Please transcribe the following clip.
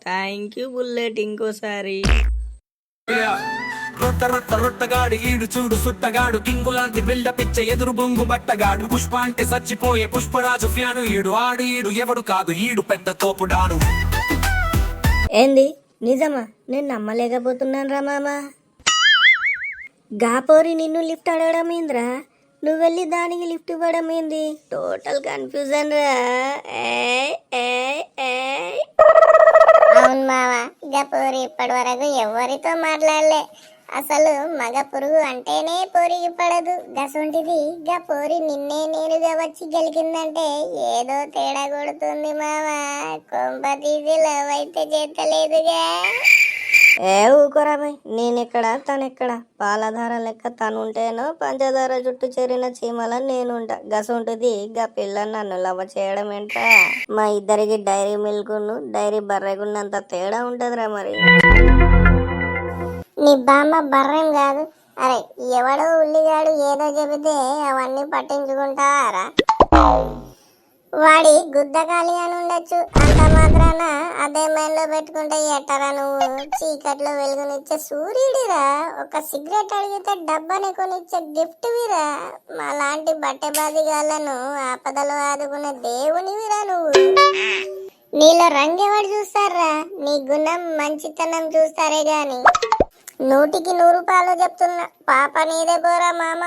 Thank you bullet ఇంకోసారి. రొట్ట రొట్ట రొట్టగాడు ఈడు చూడు సుట్టగాడు కింగులాంటి బిల్డప్ ఇచ్చే ఎదురు బొంగు బట్టగాడు పుష్ప అంటే చచ్చిపోయే పుష్పరాజు ఫ్యాను ఈడు ఆడు ఈడు ఎవడు కాదు ఈడు పెద్ద తోపుడాను. ఏంది నిజమా? నేను నమ్మలేకపోతున్నాను రా మామ. గాపోరి నిన్ను లిఫ్ట్ అడగడం ఏంద్రా? నువ్వు వెళ్ళి దానికి లిఫ్ట్ ఇవ్వడం ఏంది? టోటల్ కన్ఫ్యూజన్ రా. అవును మామ, గపూరి ఇప్పటి వరకు ఎవరితో మాట్లాడలే. అసలు మగ పురుగు అంటేనే పోరికి పడదు. గసొంటిది గపూరి నిన్నే నేరుగా వచ్చి గెలికిందంటే ఏదో తేడా కొడుతుంది మామ. కొంప తీసి లవ్ అయితే చేతలేదుగా. ఏ ఊకోరాబాయ్, నేనెక్కడ తనెక్కడ? పాలధార లెక్క తనుంటేనో పంచదార జుట్టు చేరిన చీమల నేనుంటా. గసొంటిది గా పిల్ల నన్ను లవ్ చేయడం ఏంటా? మా ఇద్దరికి డైరీ మిల్క్ డైరీ బర్రెగున్నంత తేడా ఉంటదిరా మరి. నీ బామ్మ బర్రెం కాదు. అరే ఎవడో ఉల్లిగాడు ఏదో చెబితే అవన్నీ పట్టించుకుంటారా? వాడి గుద్దకాలి అని ఉండొచ్చు, అంత మాత్రాన అదే మైండ్లో పెట్టుకుంటే ఎట్టరా నువ్వు? చీకట్లో వెలుగునిచ్చే సూర్యుడిరా. ఒక సిగరెట్ అడిగితే డబ్బాని కొనిచ్చే గిఫ్ట్ విరా. మా లాంటి బట్టె బాదిగాళ్ళను ఆపదలో ఆదుకునే దేవునివిరా నువ్వు. నీలో రంగెవడు చూస్తారా? నీ గుణం మంచితనం చూస్తారే గాని. 100కి 100 రూపాయలు చెప్తున్నా, పాప నీదే పోరా మామ.